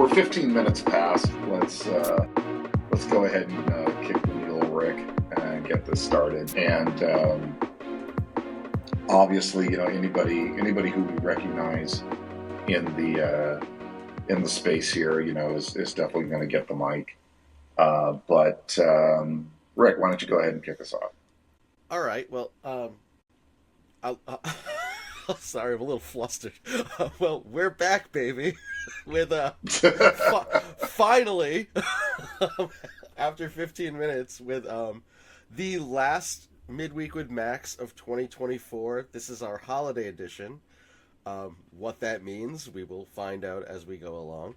we're 15 minutes past. Let's go ahead and kick the wheel, Rick, and get this started. And obviously, anybody who we recognize in the space here, is definitely going to get the mic. But Rick, why don't you go ahead and kick us off? All right. Well, sorry, I'm a little flustered. Well, we're back, baby, with finally after 15 minutes with the last Midweek with Max of 2024. This is our holiday edition. What that means, we will find out as we go along.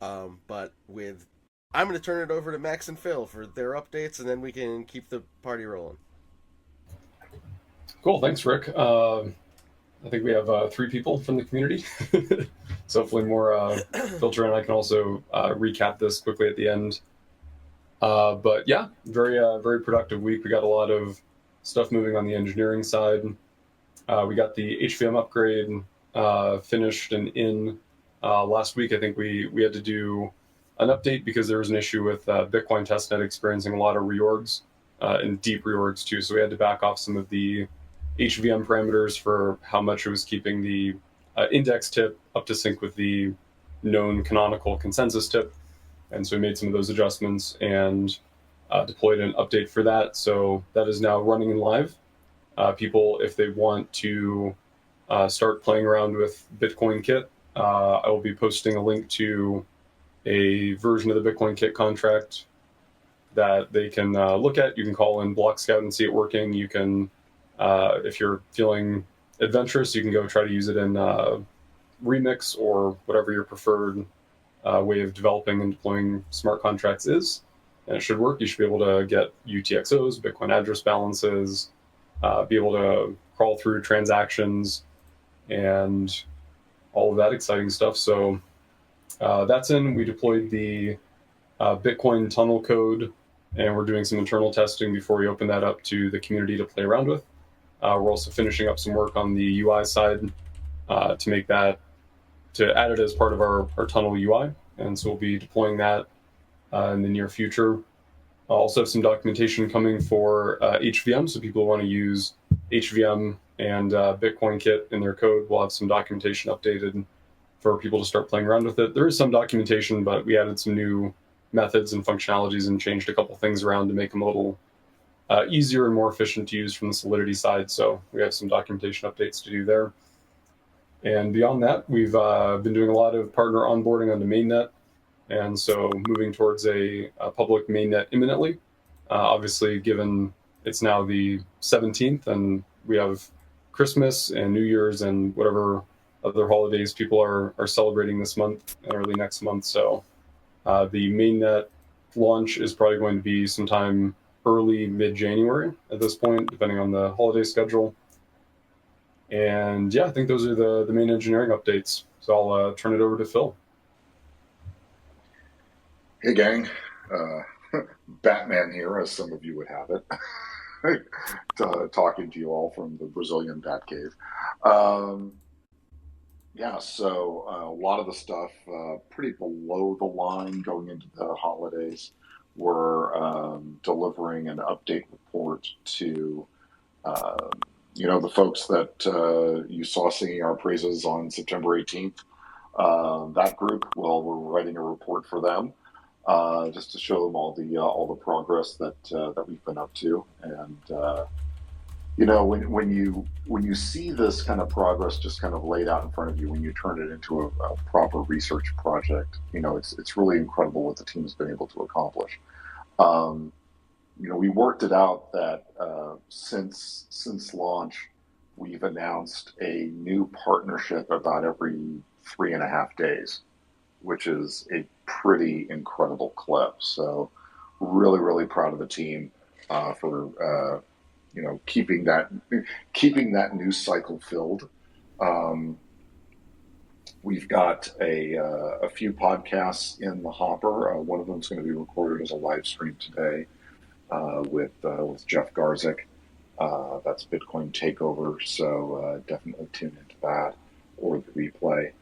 I'm going to turn it over to Max and Phil for their updates, and then we can keep the party rolling. Cool, thanks, Rick. I think we have 3 people from the community, so hopefully more filter in. I can also recap this quickly at the end. But yeah, very productive week. We got a lot of stuff moving on the engineering side. We got the HVM upgrade finished and in last week. I think we had to do an update because there was an issue with Bitcoin testnet experiencing a lot of reorgs and deep reorgs too. So we had to back off some of the HVM parameters for how much it was keeping the index tip up to sync with the known canonical consensus tip. And so we made some of those adjustments and deployed an update for that. So that is now running and live. People, if they want to start playing around with Bitcoin Kit, I will be posting a link to a version of the Bitcoin Kit contract that they can look at. You can call in Block Scout and see it working. You can, if you're feeling adventurous, you can go try to use it in Remix or whatever your preferred way of developing and deploying smart contracts is. And it should work. You should be able to get UTXOs, Bitcoin address balances, be able to crawl through transactions and all of that exciting stuff. So that's in. We deployed the Bitcoin tunnel code, and we're doing some internal testing before we open that up to the community to play around with. We're also finishing up some work on the UI side to make that, to add it as part of our tunnel UI. And so we'll be deploying that in the near future. I'll also have some documentation coming for HVM. So people who want to use HVM and Bitcoin Kit in their code, we'll have some documentation updated for people to start playing around with it. There is some documentation, but we added some new methods and functionalities and changed a couple things around to make them a little easier and more efficient to use from the Solidity side. So we have some documentation updates to do there. And beyond that, we've been doing a lot of partner onboarding on the mainnet. And so moving towards a public mainnet imminently. Obviously, given it's now the 17th and we have Christmas and New Year's and whatever other holidays people are celebrating this month and early next month. So the mainnet launch is probably going to be sometime early mid-January at this point, depending on the holiday schedule. And yeah, I think those are the main engineering updates. So I'll turn it over to Phil. Hey, gang. Batman here, as some of you would have it. Talking to you all from the Brazilian Batcave. So a lot of the stuff pretty below the line going into the holidays. We're delivering an update report to the folks that you saw singing our praises on September 18th. That group, well, we're writing a report for them just to show them all the progress that we've been up to. And when you see this kind of progress just kind of laid out in front of you, when you turn it into a proper research project, it's really incredible what the team's been able to accomplish. We worked it out that since launch, we've announced a new partnership about every 3.5 days, which is a pretty incredible clip. So really, really proud of the team for keeping that news cycle filled. We've got a few podcasts in the hopper. One of them is going to be recorded as a live stream today with Jeff Garzik. That's Bitcoin Takeover, so definitely tune into that or the replay.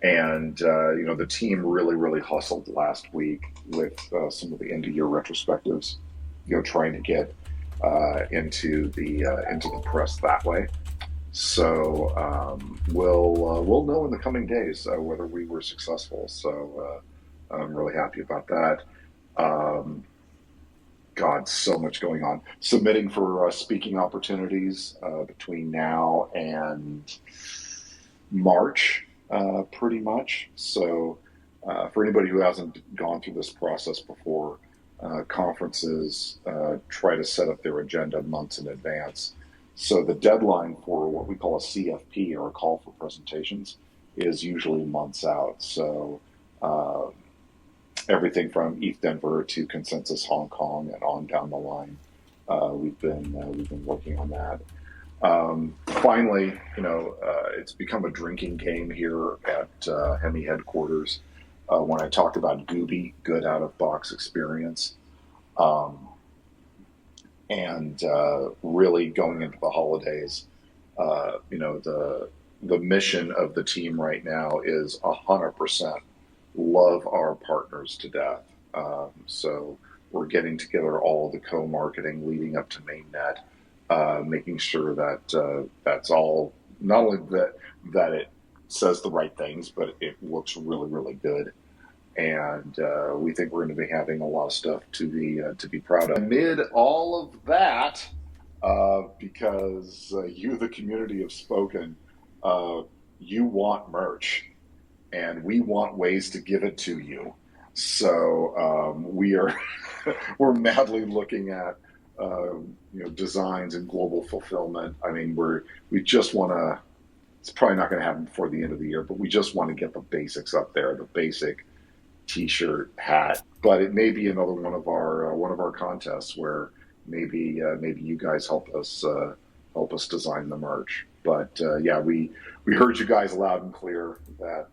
And the team really hustled last week with some of the end of year retrospectives, trying to get into the press that way. So we'll know in the coming days whether we were successful. So I'm really happy about that. God, so much going on. Submitting for speaking opportunities between now and March, pretty much. So for anybody who hasn't gone through this process before, conferences try to set up their agenda months in advance. So the deadline for what we call a CFP, or a call for presentations, is usually months out. So everything from ETH Denver to Consensus Hong Kong and on down the line, we've been working on that. Finally, it's become a drinking game here at Hemi headquarters. When I talked about Gooby, good out of box experience, and really going into the holidays, the mission of the team right now is 100% love our partners to death. So we're getting together all the co-marketing leading up to mainnet, making sure that that's all, not only that it says the right things, but it looks really good. And we think we're going to be having a lot of stuff to be proud of. Amid all of that, because you, the community, have spoken, you want merch, and we want ways to give it to you. So we're madly looking at designs and global fulfillment. I mean, we just want to. It's probably not going to happen before the end of the year, but we just want to get the basics up there, the basic T-shirt, hat. But it may be another one of our contests where maybe you guys help us design the merch. But we heard you guys loud and clear that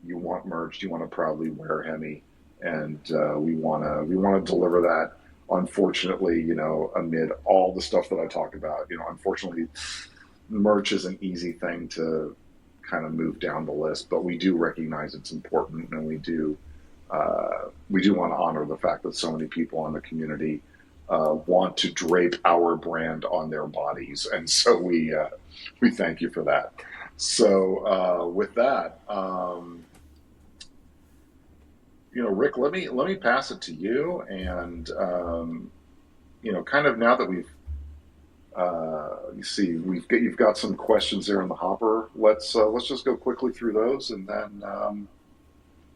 you want merch, you want to proudly wear Hemi, and we want to deliver that. Unfortunately, amid all the stuff that I talked about, unfortunately, merch is an easy thing to kind of move down the list, but we do recognize it's important, and we do want to honor the fact that so many people in the community want to drape our brand on their bodies, and so we thank you for that. So with that, Rick, let me pass it to you, and kind of now that you've got some questions there in the hopper. Let's just go quickly through those, and then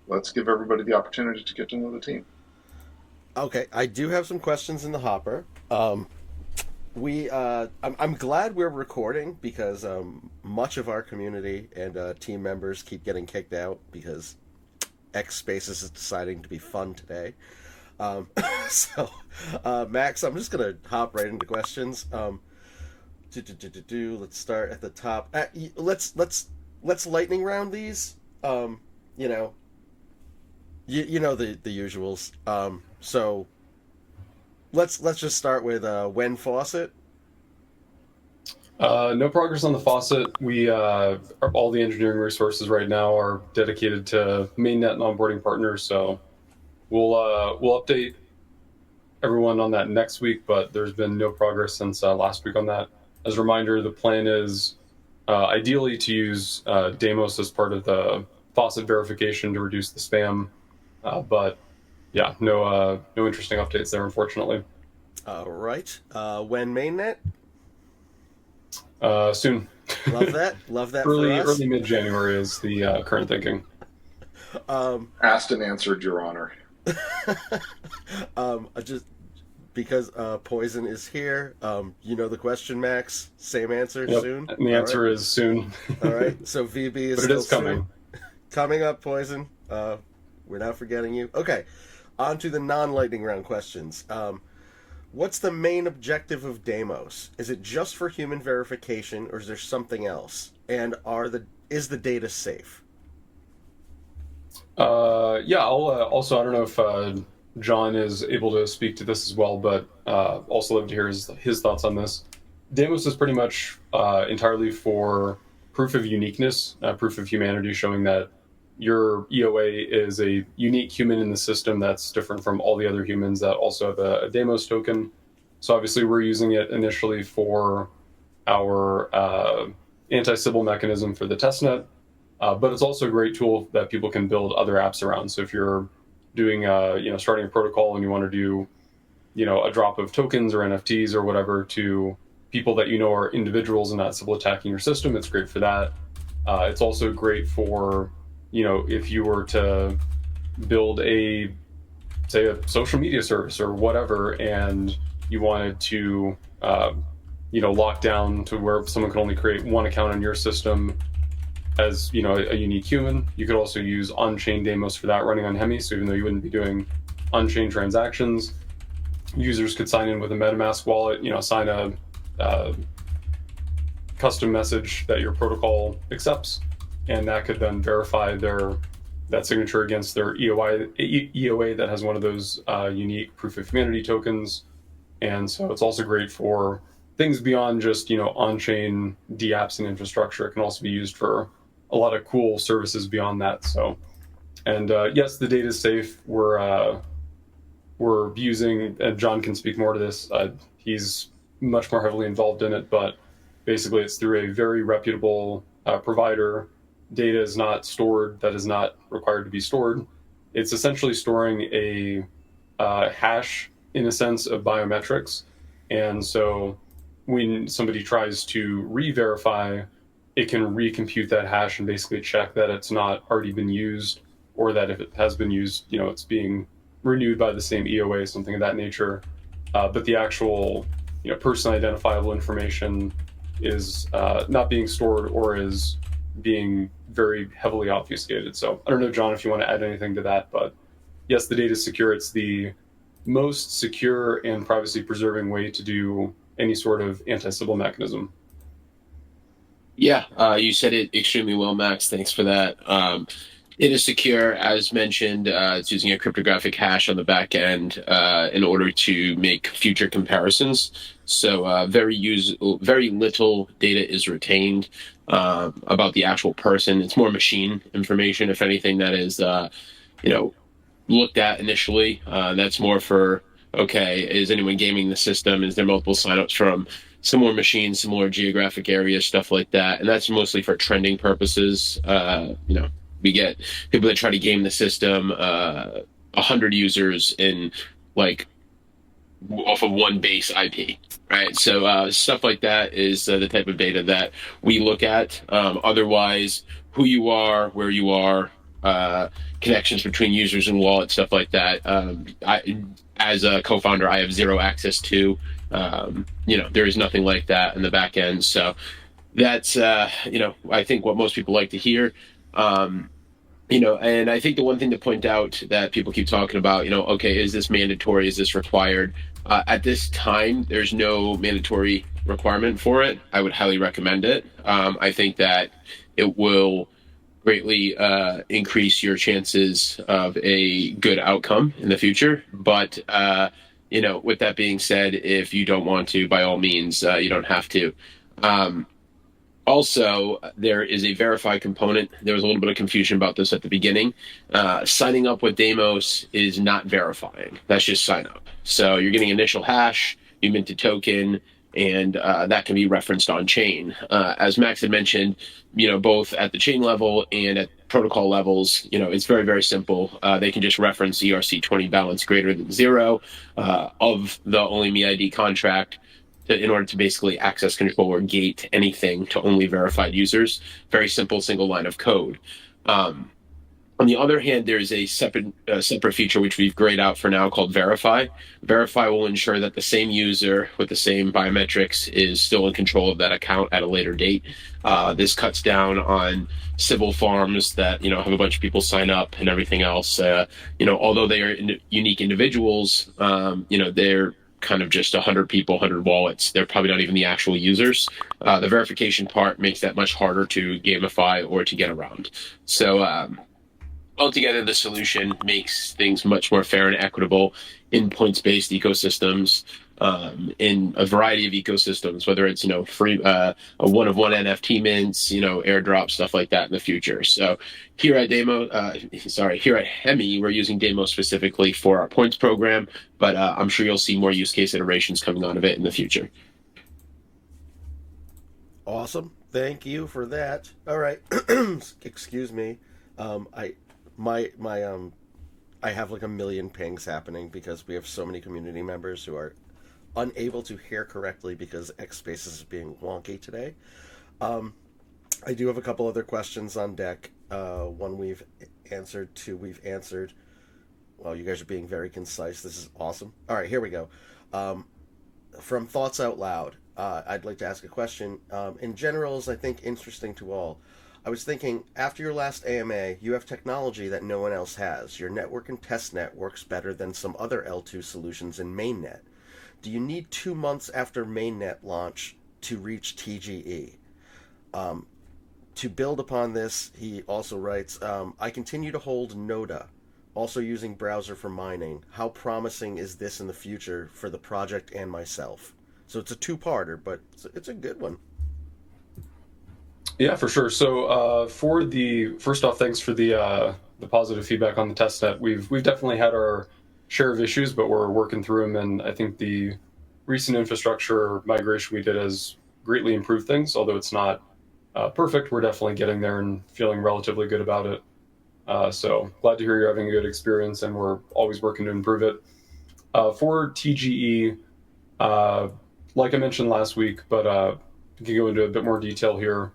let's give everybody the opportunity to get to know the team. Okay, I do have some questions in the hopper. I'm glad we're recording because much of our community and team members keep getting kicked out because X Spaces is deciding to be fun today. So, Max, I'm just gonna hop right into questions. Let's start at the top. Let's lightning round these. You know the usuals. So let's just start with when faucet. No progress on the faucet. We all the engineering resources right now are dedicated to mainnet and onboarding partners. So we'll update everyone on that next week. But there's been no progress since last week on that. As a reminder, the plan is ideally to use Deimos as part of the faucet verification to reduce the spam. But yeah, no interesting updates there, unfortunately. All right. When mainnet? Soon. Love that. Love that. Early mid-January is the current thinking. Asked and answered, Your Honor. Just because Poison is here, the question, Max. Same answer, yep. Soon. And the answer is soon. All right. So VB is but still it is coming. Soon. Coming up, Poison. We're not forgetting you. Okay. On to the non-lightning round questions. What's the main objective of Deimos? Is it just for human verification, or is there something else? And is the data safe? I'll also, I don't know if John is able to speak to this as well, but also love to hear his thoughts on this. Deimos is pretty much entirely for proof of uniqueness, proof of humanity, showing that your EOA is a unique human in the system that's different from all the other humans that also have a Deimos token. So obviously we're using it initially for our anti-Sybil mechanism for the testnet, but it's also a great tool that people can build other apps around. So if you're doing, starting a protocol and you want to do, a drop of tokens or NFTs or whatever to people that are individuals and not Sybil attacking your system, it's great for that. It's also great for, if you were to build a social media service or whatever, and you wanted to, lock down to where someone could only create one account on your system as, a unique human. You could also use on-chain Deimos for that running on Hemi. So even though you wouldn't be doing on-chain transactions, users could sign in with a MetaMask wallet, sign a custom message that your protocol accepts, and that could then verify that signature against their EOA that has one of those unique proof of humanity tokens. And so it's also great for things beyond just, on-chain dApps and infrastructure. It can also be used for a lot of cool services beyond that. So, and yes, the data is safe. We're using, and John can speak more to this, he's much more heavily involved in it, but basically it's through a very reputable provider. Data is not stored, that is not required to be stored. It's essentially storing a hash, in a sense, of biometrics. And so when somebody tries to re-verify, it can recompute that hash and basically check that it's not already been used, or that if it has been used, it's being renewed by the same EOA, something of that nature. But the actual, personally identifiable information is not being stored or is being very heavily obfuscated. So I don't know, John, if you want to add anything to that, but yes, the data is secure. It's the most secure and privacy preserving way to do any sort of anti-Sybil mechanism. Yeah, you said it extremely well, Max. Thanks for that. It is secure, as mentioned. It's using a cryptographic hash on the back end in order to make future comparisons. So very little data is retained about the actual person. It's more machine information, if anything, that is looked at initially. That's more for, okay, is anyone gaming the system? Is there multiple signups from similar machines, similar geographic areas, stuff like that? And that's mostly for trending purposes. We get people that try to game the system, 100 users in off of one base IP, right? So stuff like that is the type of data that we look at. Otherwise, who you are, where you are, connections between users and wallets, stuff like that. As a co-founder, I have zero access to. There is nothing like that in the back end. So that's I think what most people like to hear. And I think the one thing to point out that people keep talking about, okay, is this mandatory? Is this required? At this time, there's no mandatory requirement for it. I would highly recommend it. I think that it will greatly increase your chances of a good outcome in the future. But, with that being said, if you don't want to, by all means, you don't have to. Also, there is a verify component. There was a little bit of confusion about this at the beginning. Signing up with Deimos is not verifying. That's just sign up. So you're getting initial hash, you mint a token, and that can be referenced on chain. As Max had mentioned, both at the chain level and at protocol levels, it's very, very simple. They can just reference ERC20 balance greater than 0 of the only MeID contract in order to basically access control or gate anything to only verified users. Very simple single line of code. On the other hand, there's a separate feature which we've grayed out for now called Verify. Verify will ensure that the same user with the same biometrics is still in control of that account at a later date. This cuts down on Sybil farms that have a bunch of people sign up and everything else. Although they are unique individuals, they're kind of just 100 people, 100 wallets. They're probably not even the actual users. The verification part makes that much harder to gamify or to get around. So altogether, the solution makes things much more fair and equitable in points-based ecosystems. in a variety of ecosystems, whether it's free a one of one NFT mints, airdrop stuff like that in the future. So here at here at Hemi, we're using Demo specifically for our points program, but I'm sure you'll see more use case iterations coming out of it in the future. Awesome. Thank you for that. All right. Excuse me. I have like a million pings happening because we have so many community members who are unable to hear correctly because X Spaces is being wonky today. I do have a couple other questions on deck. One we've answered, two we've answered. Well, you guys are being very concise. This is awesome. All right, here we go. From Thoughts Out Loud, I'd like to ask a question. In general, is I think interesting to all. I was thinking, after your last AMA, you have technology that no one else has. Your network and testnet works better than some other L2 solutions in mainnet. Do you need 2 months after mainnet launch to reach TGE? To build upon this, he also writes, I continue to hold Noda, also using browser for mining. How promising is this in the future for the project and myself? So it's a two-parter, but it's a good one. Yeah, for sure. So first off, thanks for the positive feedback on the testnet. We've definitely had our share of issues, but we're working through them, and I think the recent infrastructure migration we did has greatly improved things. Although it's not perfect, we're definitely getting there and feeling relatively good about it. So glad to hear you're having a good experience, and we're always working to improve it. For TGE, like I mentioned last week, but we can go into a bit more detail here.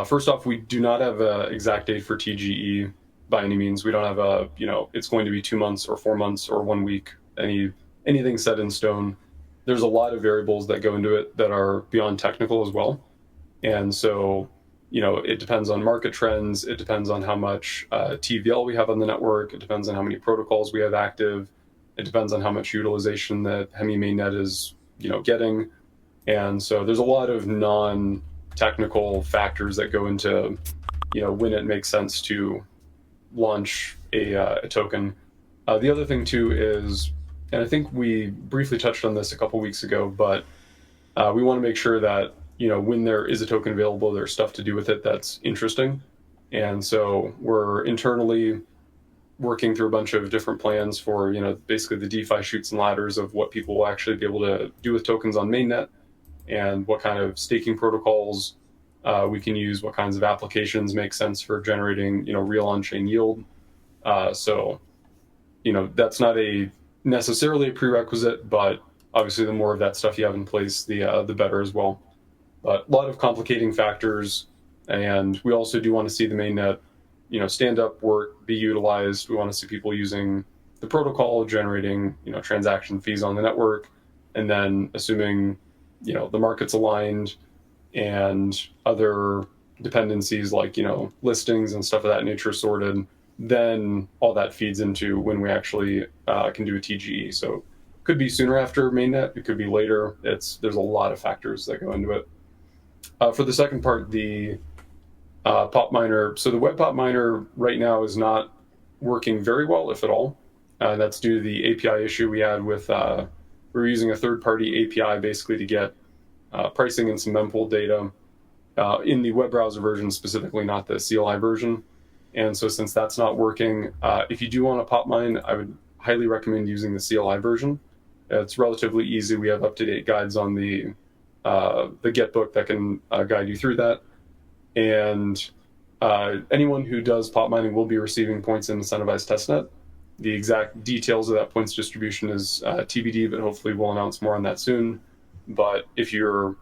First off, we do not have an exact date for TGE by any means. We don't have it's going to be 2 months or 4 months or 1 week, anything set in stone. There's a lot of variables that go into it that are beyond technical as well. And so, it depends on market trends. It depends on how much TVL we have on the network. It depends on how many protocols we have active. It depends on how much utilization that Hemi mainnet is, getting. And so there's a lot of non-technical factors that go into, when it makes sense to launch a token. The other thing too is, and I think we briefly touched on this a couple weeks ago, but we want to make sure that, when there is a token available, there's stuff to do with it that's interesting. And so we're internally working through a bunch of different plans for, basically the DeFi chutes and ladders of what people will actually be able to do with tokens on mainnet, and what kind of staking protocols we can use, what kinds of applications make sense for generating, real on-chain yield. So, that's not necessarily a prerequisite, but obviously the more of that stuff you have in place, the better as well. But a lot of complicating factors, and we also do want to see the mainnet, stand up, work, be utilized. We want to see people using the protocol, generating, transaction fees on the network, and then assuming, the market's aligned and other dependencies like, listings and stuff of that nature sorted, then all that feeds into when we actually can do a TGE. So it could be sooner after mainnet, it could be later. There's a lot of factors that go into it. For the second part, the pop miner. So the web pop miner right now is not working very well, if at all. That's due to the API issue we had with, we're using a third-party API basically to get pricing and some mempool data in the web browser version specifically, not the CLI version. And so since that's not working, if you do want to pop mine, I would highly recommend using the CLI version. It's relatively easy. We have up-to-date guides on the Getbook that can guide you through that. And anyone who does pop mining will be receiving points in incentivized testnet. The exact details of that points distribution is TBD, but hopefully we'll announce more on that soon. But if you're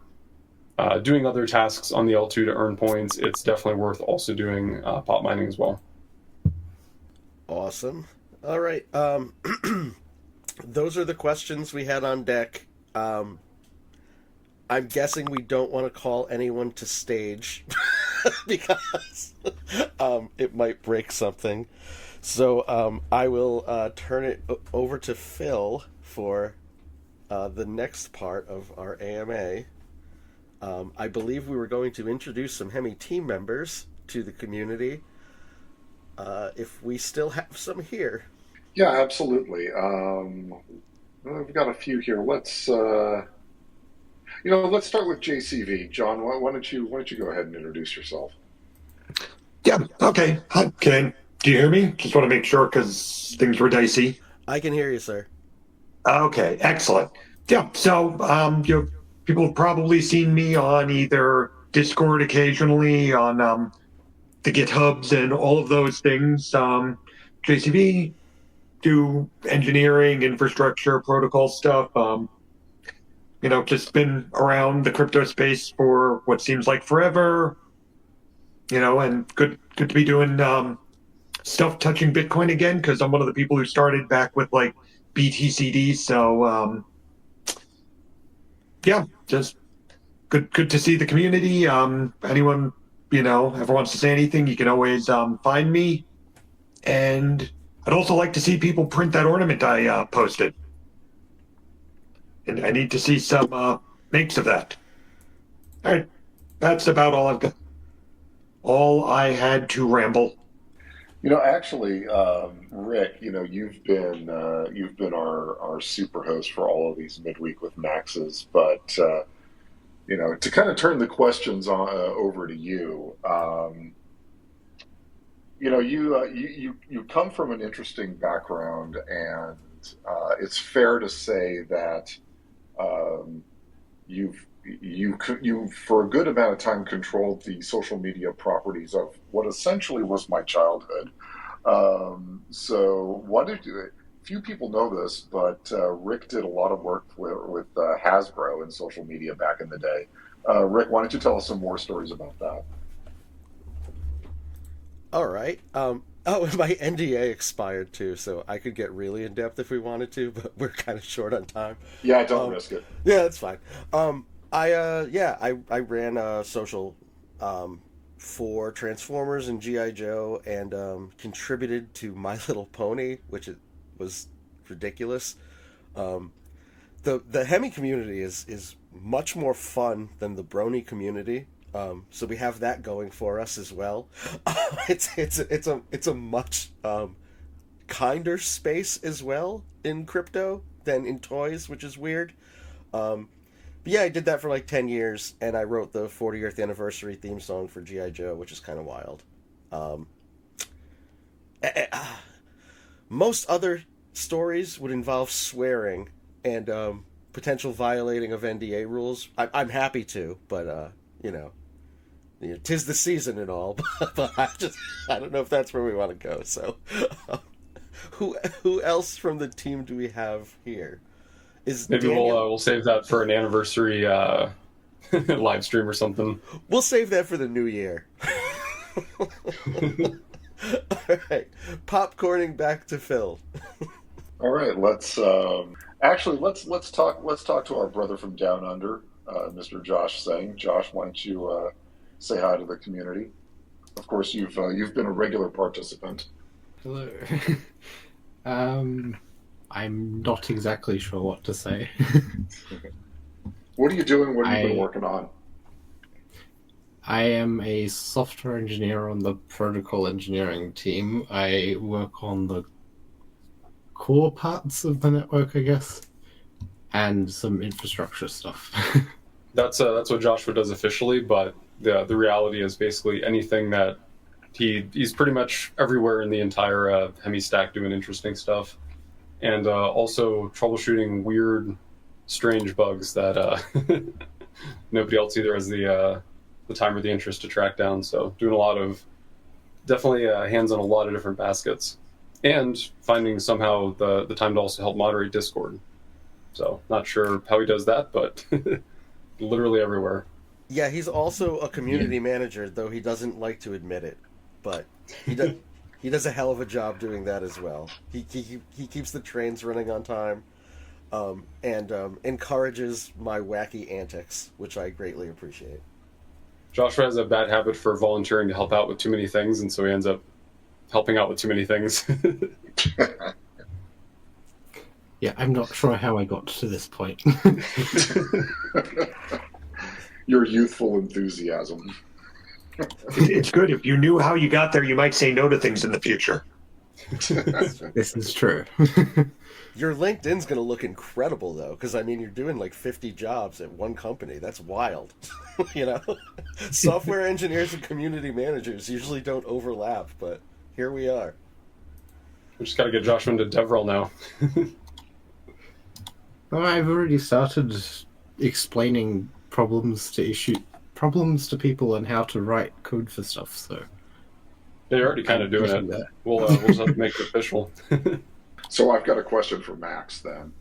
doing other tasks on the L2 to earn points, it's definitely worth also doing pop mining as well. Awesome. All right. Those are the questions we had on deck. I'm guessing we don't want to call anyone to stage because it might break something. So I will turn it over to Phil for the next part of our AMA. I believe we were going to introduce some Hemi team members to the community. If we still have some here. Yeah, absolutely. We've got a few here. Let's let's start with JCV. John, why don't you go ahead and introduce yourself? Yeah. Okay. Hi. Do you hear me? Just want to make sure because things were dicey. I can hear you, sir. Okay. Excellent. Yeah. So, people have probably seen me on either Discord occasionally, on the GitHubs, and all of those things. JCV, do engineering, infrastructure, protocol stuff. Just been around the crypto space for what seems like forever. And good to be doing stuff touching Bitcoin again, because I'm one of the people who started back with like BTCD. So yeah, just good to see the community. Anyone ever wants to say anything, you can always find me. And I'd also like to see people print that ornament I posted. And I need to see some makes of that. All right, that's about all I've got. All I had to ramble. Actually, Rick, you've been our super host for all of these midweek with Maxes, but to kind of turn the questions over to you. You come from an interesting background, and it's fair to say that you've for a good amount of time controlled the social media properties of what essentially was my childhood. So few people know this, but Rick did a lot of work with Hasbro and social media back in the day. Rick, why don't you tell us some more stories about that? All right. My NDA expired too, so I could get really in depth if we wanted to, but we're kind of short on time. Yeah, don't risk it. Yeah, that's fine. I ran social for Transformers and G.I. Joe, and contributed to My Little Pony, which was ridiculous. The Hemi community is much more fun than the Brony community. So we have that going for us as well. It's a much kinder space as well in crypto than in toys, which is weird. But yeah, I did that for like 10 years, and I wrote the 40th anniversary theme song for G.I. Joe, which is kind of wild. Most other stories would involve swearing and potential violating of NDA rules. I'm happy to, but tis the season and all. But I don't know if that's where we want to go. So, who else from the team do we have here? Maybe we'll save that for an anniversary live stream or something. We'll save that for the new year. All right, popcorning back to Phil. All right, let's talk to our brother from down under, Mr. Josh Singh. Josh, why don't you say hi to the community? Of course, you've been a regular participant. Hello. I'm not exactly sure what to say. What are you doing? What have you been working on? I am a software engineer on the protocol engineering team. I work on the core parts of the network, I guess, and some infrastructure stuff. That's what Joshua does officially, but the reality is basically anything that he's pretty much everywhere in the entire Hemi stack doing interesting stuff, and also troubleshooting weird, strange bugs that nobody else either has the time or the interest to track down. So doing a lot of definitely hands on a lot of different baskets, and finding somehow the time to also help moderate Discord. So not sure how he does that, but literally everywhere. Yeah, he's also a community manager, though he doesn't like to admit it. But he does a hell of a job doing that as well. He keeps the trains running on time, and encourages my wacky antics, which I greatly appreciate. Joshua has a bad habit for volunteering to help out with too many things, and so he ends up helping out with too many things. Yeah, I'm not sure how I got to this point. Your youthful enthusiasm. It's good. If you knew how you got there, you might say no to things in the future. This is true. Your LinkedIn's going to look incredible, though, because, I mean, you're doing like 50 jobs at one company. That's wild. You know? Software engineers and community managers usually don't overlap, but here we are. We just got to get Joshua into DevRel now. Well, I've already started explaining problems to people and how to write code for stuff, so... They're already kind of doing it. That. We'll just have to make it official. So I've got a question for Max then.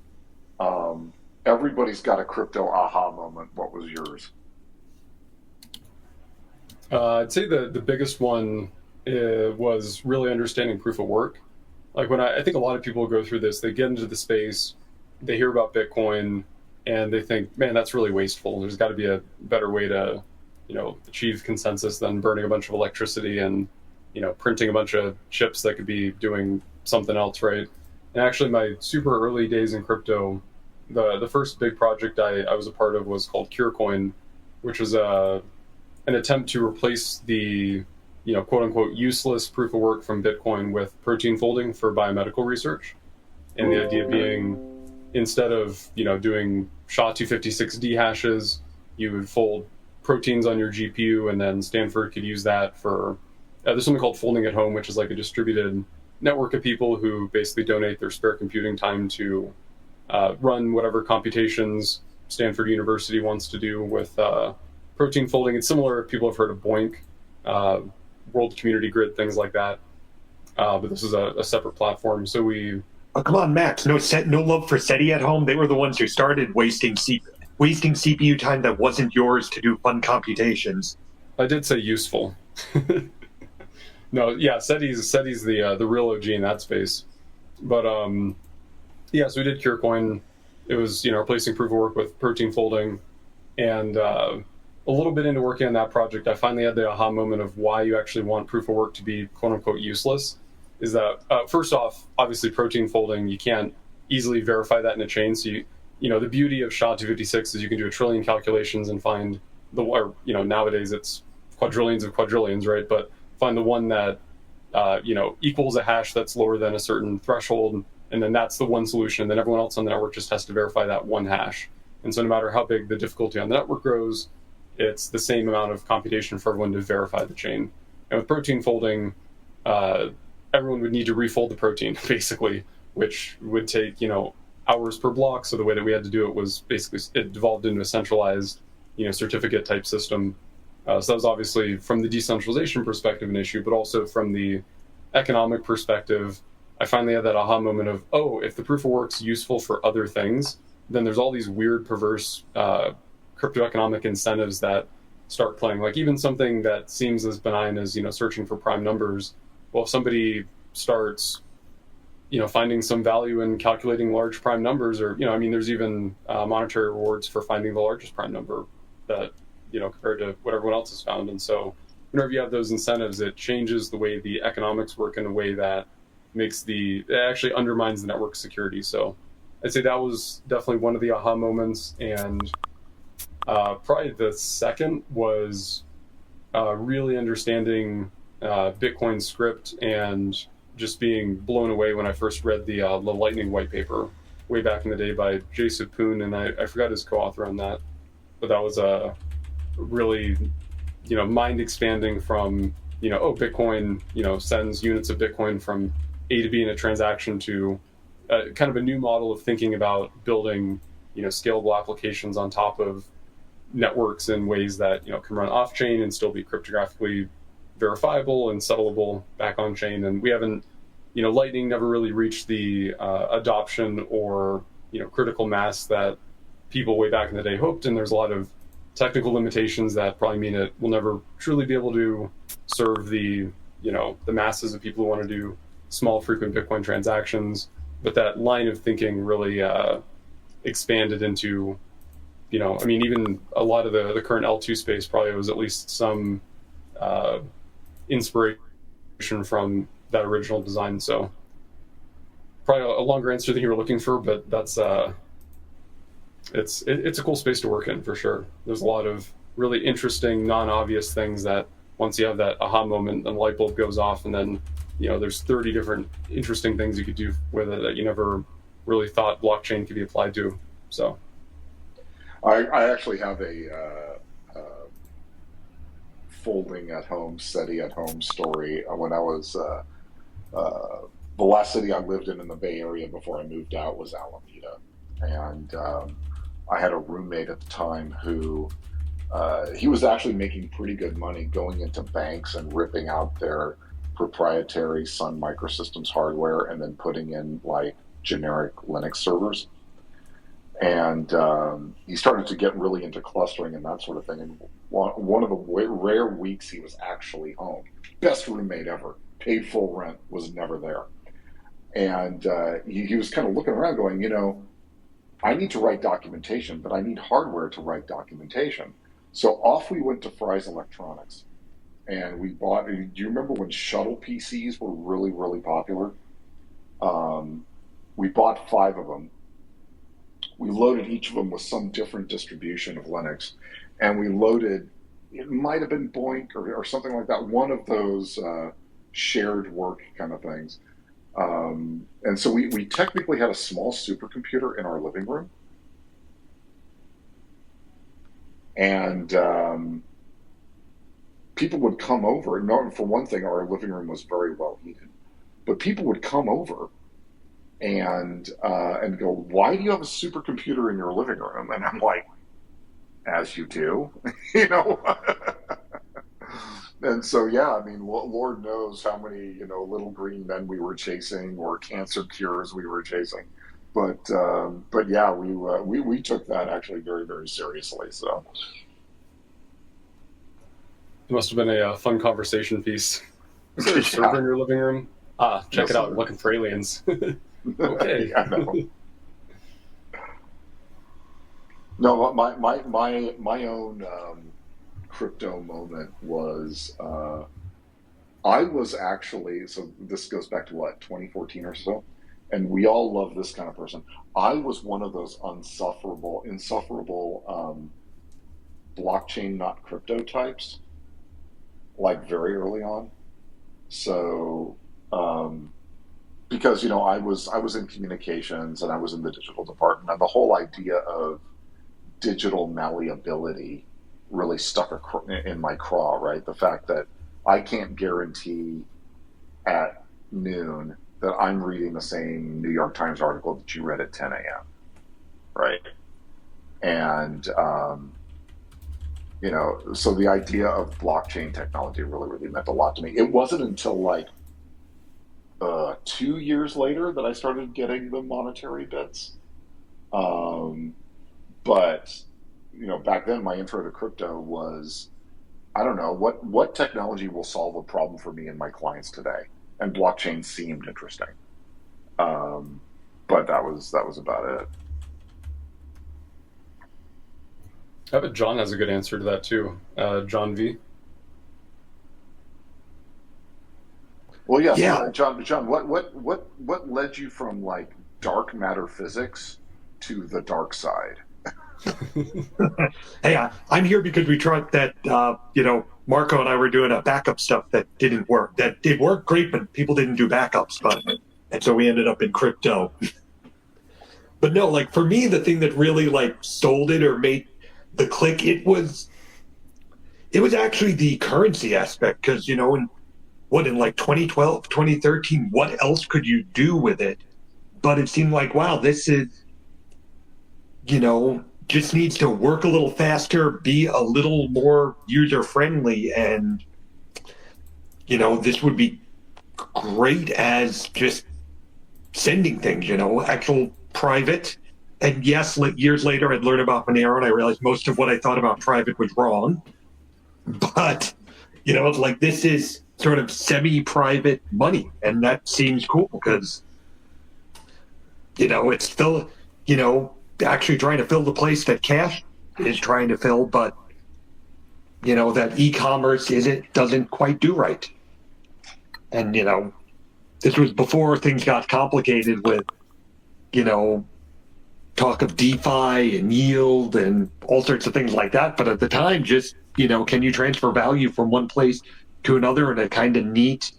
Everybody's got a crypto aha moment. What was yours? I'd say the biggest one was really understanding proof of work. Like when I think a lot of people go through this, they get into the space, they hear about Bitcoin, and they think, man, that's really wasteful. There's got to be a better way to, achieve consensus than burning a bunch of electricity and, printing a bunch of chips that could be doing something else, right? And actually, my super early days in crypto, the first big project I was a part of was called CureCoin, which was an attempt to replace the quote unquote useless proof of work from Bitcoin with protein folding for biomedical research. And the idea being, instead of doing SHA-256D hashes, you would fold proteins on your GPU, and then Stanford could use that for there's something called folding at home, which is like a distributed network of people who basically donate their spare computing time to run whatever computations Stanford University wants to do with protein folding. It's similar. People have heard of BOINC, World Community Grid, things like that. But this is a separate platform. So we... Oh, come on, Max. No love for SETI at home. They were the ones who started wasting CPU time that wasn't yours to do fun computations. I did say useful. No, yeah, SETI's the real OG in that space. But yeah, so we did CureCoin. It was replacing proof of work with protein folding, and a little bit into working on that project, I finally had the aha moment of why you actually want proof of work to be quote unquote useless. Is that first off, obviously protein folding, you can't easily verify that in a chain. So the beauty of SHA-256 is you can do a trillion calculations and find nowadays it's quadrillions of quadrillions, right? But find the one that equals a hash that's lower than a certain threshold, and then that's the one solution. And then everyone else on the network just has to verify that one hash. And so no matter how big the difficulty on the network grows, it's the same amount of computation for everyone to verify the chain. And with protein folding, everyone would need to refold the protein, basically, which would take, hours per block. So the way that we had to do it was basically, it devolved into a centralized, certificate type system. So that was obviously from the decentralization perspective an issue, but also from the economic perspective, I finally had that aha moment of, oh, if the proof of work's useful for other things, then there's all these weird, perverse crypto economic incentives that start playing. Like even something that seems as benign as searching for prime numbers. Well, if somebody starts finding some value in calculating large prime numbers, or there's even monetary rewards for finding the largest prime number that compared to what everyone else has found. And so whenever you have those incentives, it changes the way the economics work in a way that it actually undermines the network security. So I'd say that was definitely one of the aha moments. And probably the second was really understanding Bitcoin script and just being blown away when I first read the Lightning white paper way back in the day by Jay Poon, and I forgot his co-author on that, but that was a really mind expanding from Bitcoin sends units of Bitcoin from A to B in a transaction to kind of a new model of thinking about building scalable applications on top of networks in ways that can run off chain and still be cryptographically verifiable and settlable back on chain. And we haven't Lightning never really reached the adoption or critical mass that people way back in the day hoped, and there's a lot of technical limitations that probably mean it will never truly be able to serve the the masses of people who want to do small frequent Bitcoin transactions. But that line of thinking really expanded into even a lot of the current L2 space probably was at least some inspiration from that original design. So probably a longer answer than you were looking for, but that's it's a cool space to work in for sure. There's a lot of really interesting, non-obvious things that once you have that aha moment and light bulb goes off, and then there's 30 different interesting things you could do with it that you never really thought blockchain could be applied to. So I actually have a folding at home, SETI at home story. When I was the last city I lived in the Bay Area before I moved out was Alameda, and I had a roommate at the time who he was actually making pretty good money going into banks and ripping out their proprietary Sun Microsystems hardware and then putting in like generic Linux servers. And he started to get really into clustering and that sort of thing. And one of the rare weeks he was actually home, best roommate ever, paid full rent, was never there. And he was kind of looking around going, I need to write documentation, but I need hardware to write documentation. So off we went to Fry's Electronics. And we bought, do you remember when shuttle PCs were really, really popular? We bought 5 of them. We loaded each of them with some different distribution of Linux. And we loaded, it might have been Boink or something like that, one of those shared work kind of things. And so we technically had a small supercomputer in our living room. And people would come over. For one thing, our living room was very well heated. But people would come over and go, why do you have a supercomputer in your living room? And I'm like, as you do, And so, yeah, I mean, Lord knows how many, little green men we were chasing or cancer cures we were chasing. But yeah, we took that actually very, very seriously. So it must have been a fun conversation piece. Is there a server in your living room? Check it out. I'm looking for aliens. Okay. Yeah, no. No, my own crypto moment was I was actually, so this goes back to 2014 or so, and we all love this kind of person. I was one of those insufferable blockchain not crypto types, like very early on. So because I was in communications and I was in the digital department, and the whole idea of digital malleability really stuck in my craw, right? The fact that I can't guarantee at noon that I'm reading the same New York Times article that you read at 10 a.m., right? And, so the idea of blockchain technology really, really meant a lot to me. It wasn't until like 2 years later that I started getting the monetary bits. But back then my intro to crypto was, I don't know, what technology will solve a problem for me and my clients today, and blockchain seemed interesting. But that was about it. I bet John has a good answer to that too. John V. Well, yes, yeah. John. What led you from like dark matter physics to the dark side? Hey, I'm here because we tried that. Marco and I were doing a backup stuff that didn't work. That did work great, but people didn't do backups. And so we ended up in crypto. But no, like for me, the thing that really like sold it or made the click, it was actually the currency aspect. Because in like 2012, 2013, what else could you do with it? But it seemed like, wow, this is, just needs to work a little faster, be a little more user-friendly, and, this would be great as just sending things, actual private. And yes, years later, I'd learned about Monero, and I realized most of what I thought about private was wrong. But, it's like this is sort of semi-private money, and that seems cool because, it's still, actually trying to fill the place that cash is trying to fill, but that e-commerce doesn't quite do right. And this was before things got complicated with talk of DeFi and yield and all sorts of things like that. But at the time, just can you transfer value from one place to another in a kind of neat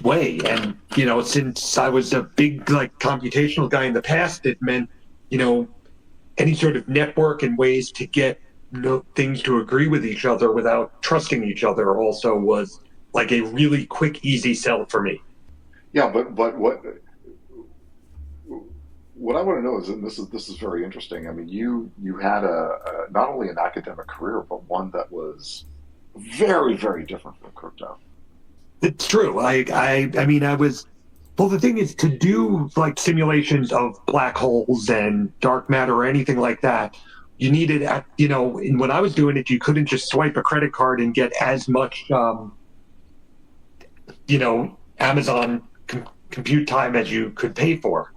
way. And, since I was a big like computational guy in the past, it meant, any sort of network and ways to get things to agree with each other without trusting each other also was like a really quick, easy sell for me. Yeah, but what I want to know is, and this is very interesting. I mean, you had a not only an academic career, but one that was very, very different from crypto. It's true. I mean, well, the thing is, to do like simulations of black holes and dark matter or anything like that, you needed, and when I was doing it, you couldn't just swipe a credit card and get as much, Amazon compute time as you could pay for.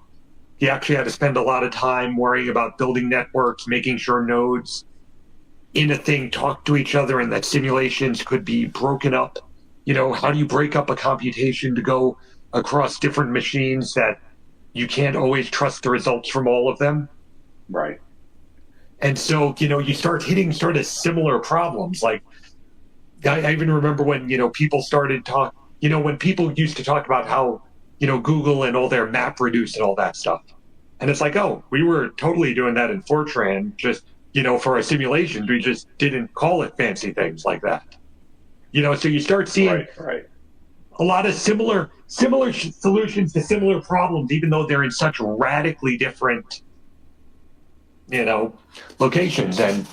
You actually had to spend a lot of time worrying about building networks, making sure nodes in a thing talk to each other and that simulations could be broken up. How do you break up a computation to go across different machines that you can't always trust the results from all of them? Right. And so, you start hitting sort of similar problems. Like, I even remember when, people started when people used to talk about how, Google and all their map reduce and all that stuff. And it's like, oh, we were totally doing that in Fortran, just, for our simulations. We just didn't call it fancy things like that. So you start seeing right. a lot of similar solutions to similar problems, even though they're in such radically different, locations. And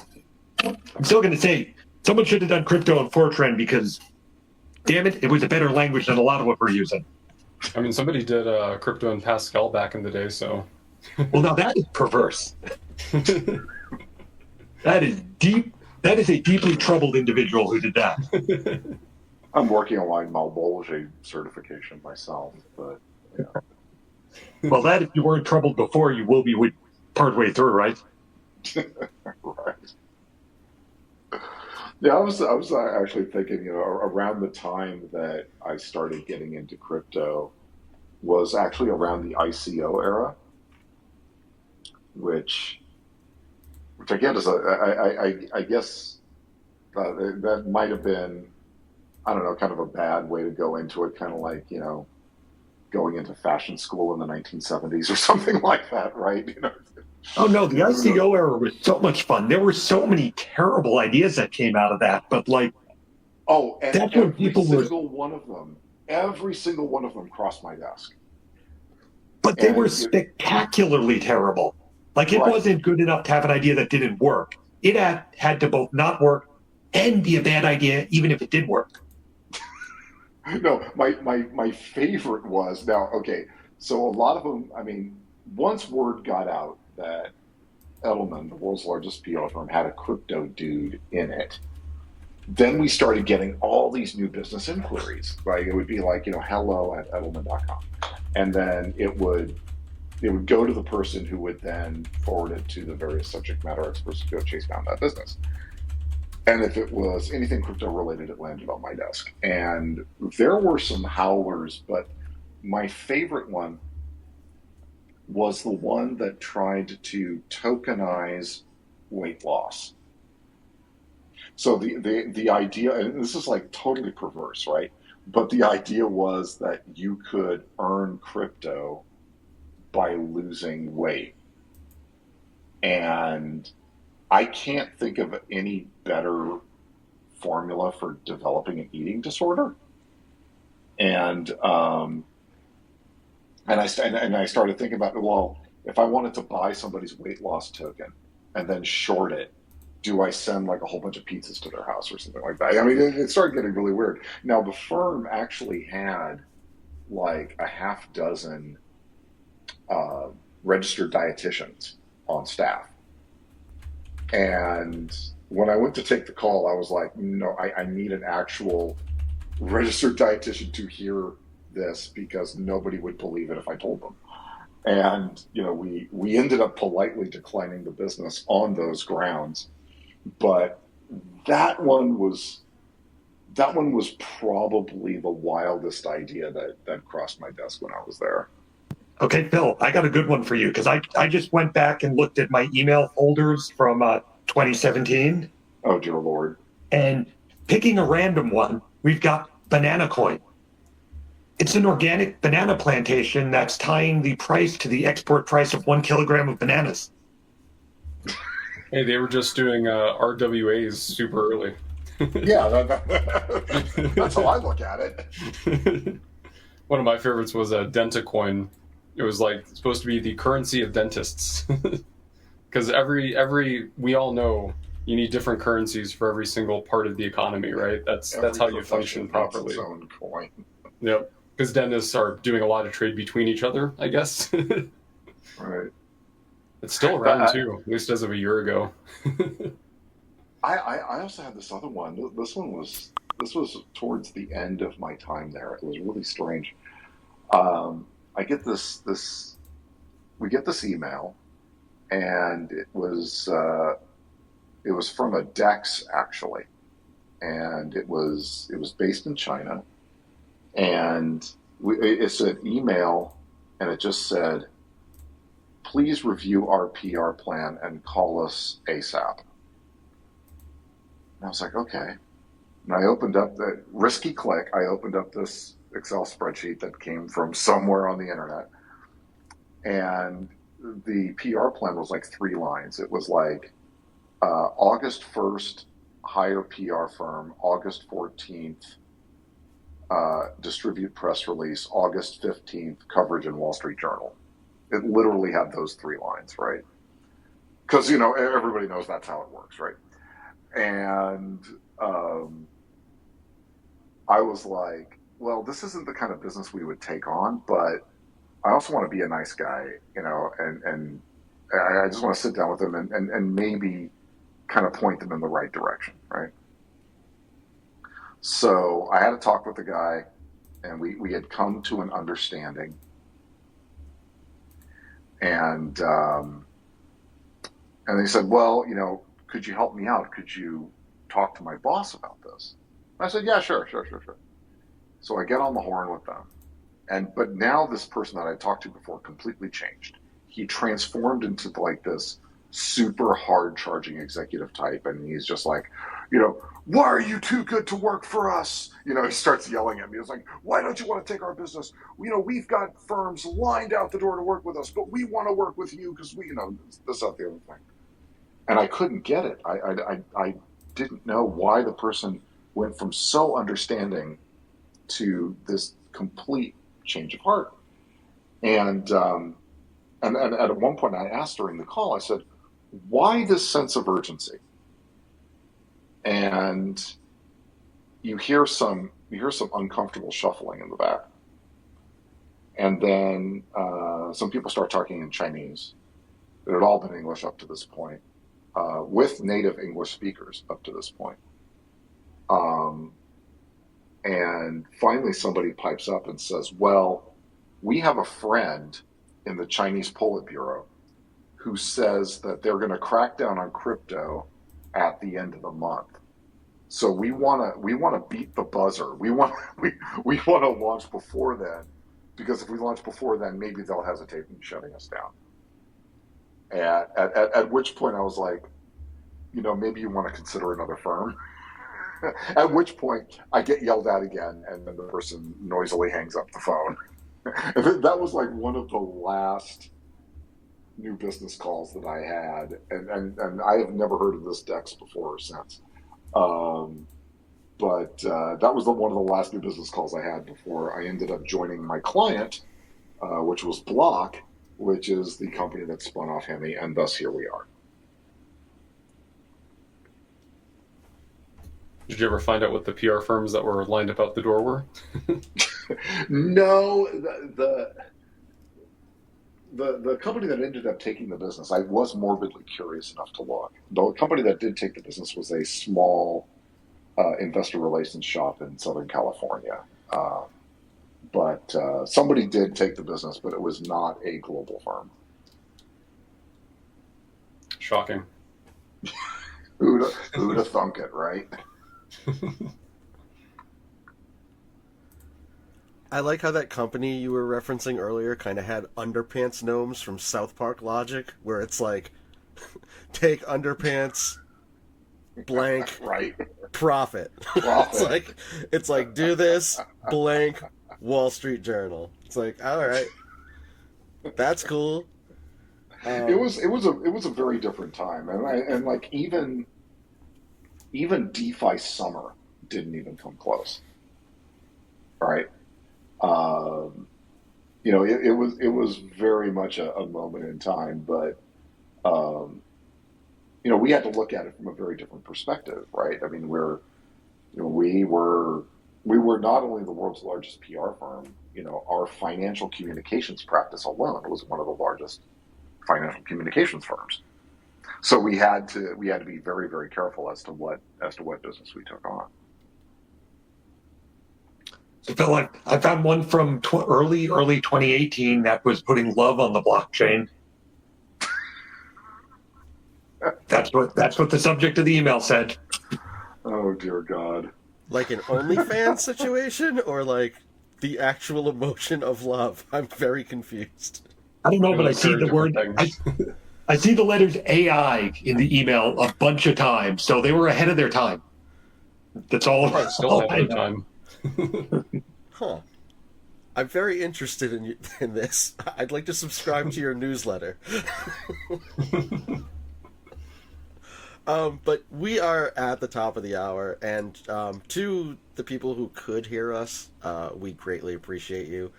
I'm still going to say someone should have done crypto in Fortran because, damn it, it was a better language than a lot of what we're using. I mean, somebody did crypto in Pascal back in the day, so. Well, now that is perverse. That is deep. That is a deeply troubled individual who did that. I'm working on my Malbolge certification myself, but Well, that if you weren't troubled before, you will be partway through, right? right. Yeah, I was actually thinking, around the time that I started getting into crypto was actually around the ICO era, which again is I guess that might have been, I don't know, kind of a bad way to go into it, kind of like, going into fashion school in the 1970s or something like that, right? Oh no, the ICO era was so much fun. There were so many terrible ideas that came out of that, but like, and that's when every single one of them crossed my desk. But they were spectacularly terrible. Like, it wasn't good enough to have an idea that didn't work. It had to both not work and be a bad idea, even if it did work. No, my favorite was, so a lot of them, I mean, once word got out that Edelman, the world's largest PR firm, had a crypto dude in it, then we started getting all these new business inquiries. Like, it would be like, hello@edelman.com. And then it would go to the person who would then forward it to the various subject matter experts to go chase down that business. And if it was anything crypto related, it landed on my desk. And there were some howlers, but my favorite one was the one that tried to tokenize weight loss. So the idea, and this is like totally perverse, right? But the idea was that you could earn crypto by losing weight. And I can't think of any better formula for developing an eating disorder. And I started thinking about, well, if I wanted to buy somebody's weight loss token and then short it, do I send like a whole bunch of pizzas to their house or something like that? I mean, it started getting really weird. Now, the firm actually had like a half dozen registered dietitians on staff. And when I went to take the call, I was like, no, I need an actual registered dietitian to hear this, because nobody would believe it if I told them. And, we ended up politely declining the business on those grounds. But that one was probably the wildest idea that crossed my desk when I was there. Okay, Phil, I got a good one for you, because I just went back and looked at my email folders from 2017. Oh, dear Lord. And picking a random one, we've got Banana Coin. It's an organic banana plantation that's tying the price to the export price of 1 kilogram of bananas. Hey, they were just doing RWAs super early. Yeah, that's how I look at it. One of my favorites was a Dentacoin. It was like supposed to be the currency of dentists, because we all know you need different currencies for every single part of the economy, right? That's how you function properly. Its own coin. Yep, because dentists are doing a lot of trade between each other, I guess. Right. It's still around too, at least as of a year ago. I also had this other one. This was towards the end of my time there. It was really strange. I get we get this email, and it was from a DEX actually, and it was based in China, and it's an email, and it just said, "Please review our PR plan and call us ASAP." And I was like, okay. And I opened up the risky click. I opened up this Excel spreadsheet that came from somewhere on the internet. And the PR plan was like 3 lines. It was like August 1st, hire PR firm. August 14th, distribute press release. August 15th, coverage in Wall Street Journal. It literally had those 3 lines, right? Because, everybody knows that's how it works, right? And I was like, well, this isn't the kind of business we would take on, but I also want to be a nice guy, and I just want to sit down with them and maybe kind of point them in the right direction, right? So I had a talk with the guy, and we had come to an understanding. And they said, well, could you help me out? Could you talk to my boss about this? And I said, yeah, sure. So I get on the horn with them. But now this person that I talked to before completely changed. He transformed into like this super hard charging executive type. And he's just like, why are you too good to work for us? He starts yelling at me. It's like, why don't you want to take our business? We've got firms lined out the door to work with us, but we want to work with you because we, this, that, the other thing. And I couldn't get it. I didn't know why the person went from so understanding to this complete change of heart. And at one point I asked during the call, I said, why this sense of urgency? And you hear some uncomfortable shuffling in the back. And then some people start talking in Chinese. It had all been English up to this point. With native English speakers up to this point. And finally somebody pipes up and says, well, we have a friend in the Chinese Politburo who says that they're going to crack down on crypto at the end of the month. So we want to beat the buzzer. We want to launch before then, because if we launch before then, maybe they'll hesitate in shutting us down. At which point I was like, maybe you want to consider another firm. At which point I get yelled at again, and then the person noisily hangs up the phone. That was like one of the last new business calls that I had, and I have never heard of this DEX before or since. But that was one of the last new business calls I had before I ended up joining my client, which was Block, which is the company that spun off Hemi, and thus here we are. Did you ever find out what the PR firms that were lined up out the door were? No, the company that ended up taking the business, I was morbidly curious enough to look. The company that did take the business was a small investor relations shop in Southern California. But somebody did take the business, but it was not a global firm. Shocking. Who'da thunk it, right? I like how that company you were referencing earlier kind of had underpants gnomes from South Park logic, where it's like, take underpants, blank, right, profit. It's like do this, blank, Wall Street Journal. It's like, all right, that's cool. It was a very different time, and like even DeFi summer didn't even come close. Right? It was very much a moment in time, but we had to look at it from a very different perspective, right? I mean, we were not only the world's largest PR firm. Our financial communications practice alone was one of the largest financial communications firms. So we had to be very, very careful as to what business we took on. So Phil, I found one from early 2018 that was putting love on the blockchain. That's what the subject of the email said. Oh dear God! Like an OnlyFans situation, or like the actual emotion of love? I'm very confused. I don't know, but I see the word. I see the letters AI in the email a bunch of times, so they were ahead of their time. That's all. Still ahead of time. Huh. I'm very interested in this. I'd like to subscribe to your newsletter. But we are at the top of the hour, and to the people who could hear us, we greatly appreciate you.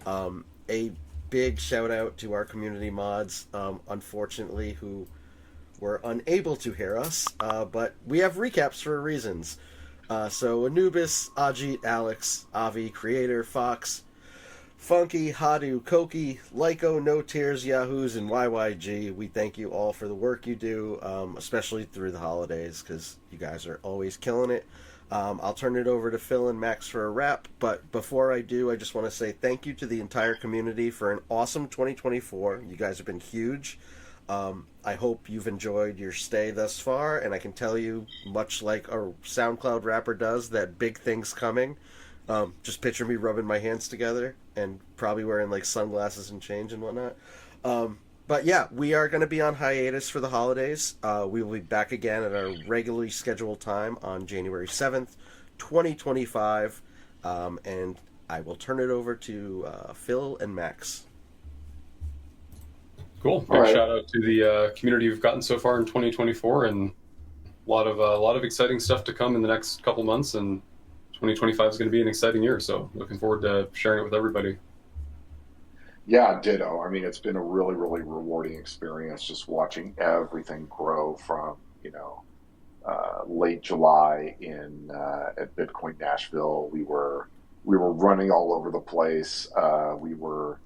A big shout out to our community mods, unfortunately, who were unable to hear us, but we have recaps for reasons. So Anubis, Ajit, Alex, Avi, Creator, Fox, Funky, Hadu, Koki, Lyco, No Tears, Yahoos, and YYG. We thank you all for the work you do, especially through the holidays, because you guys are always killing it. I'll turn it over to Phil and Max for a wrap, but before I do, I just want to say thank you to the entire community for an awesome 2024. You guys have been huge. I hope you've enjoyed your stay thus far, and I can tell you, much like a SoundCloud rapper does, that big thing's coming. Just picture me rubbing my hands together and probably wearing like sunglasses and change and whatnot. But yeah, we are going to be on hiatus for the holidays. We will be back again at our regularly scheduled time on January 7th, 2025. And I will turn it over to Phil and Max. Cool. Big shout out to the community we've gotten so far in 2024, and a lot of exciting stuff to come in the next couple months. And 2025 is going to be an exciting year, so looking forward to sharing it with everybody. Yeah, ditto. I mean, it's been a really, really rewarding experience just watching everything grow from, late July at Bitcoin Nashville. We were running all over the place. We were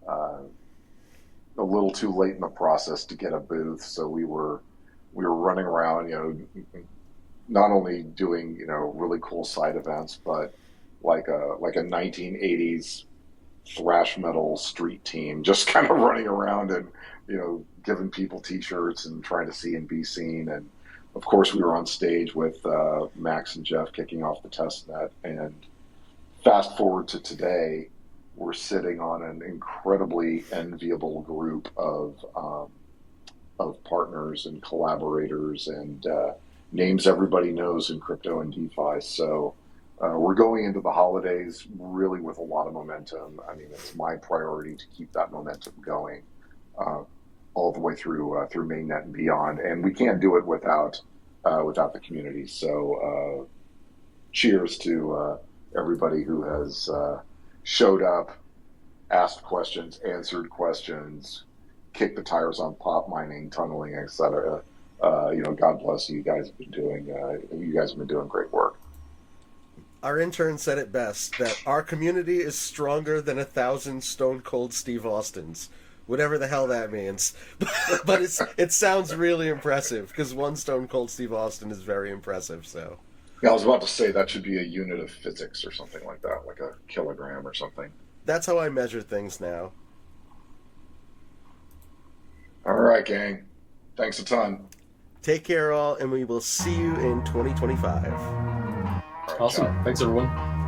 a little too late in the process to get a booth, so we were running around, not only doing really cool side events, but like a 1980s thrash metal street team, just kind of running around and giving people T-shirts and trying to see and be seen. And of course, we were on stage with Max and Jeff kicking off the testnet. And fast forward to today, we're sitting on an incredibly enviable group of partners and collaborators and names everybody knows in crypto and DeFi. So we're going into the holidays really with a lot of momentum. I mean, it's my priority to keep that momentum going all the way through mainnet and beyond. And we can't do it without the community. So cheers to everybody who has showed up, asked questions, answered questions, kicked the tires on pop mining, tunneling, etc. God bless you. You guys have been doing great work. Our intern said it best, that our community is stronger than 1,000 Stone Cold Steve Austins. Whatever the hell that means. But it sounds really impressive, because one Stone Cold Steve Austin is very impressive, so. Yeah, I was about to say that should be a unit of physics or something like that, like a kilogram or something. That's how I measure things now. All right, gang. Thanks a ton. Take care, all, and we will see you in 2025. Awesome. Thanks, everyone.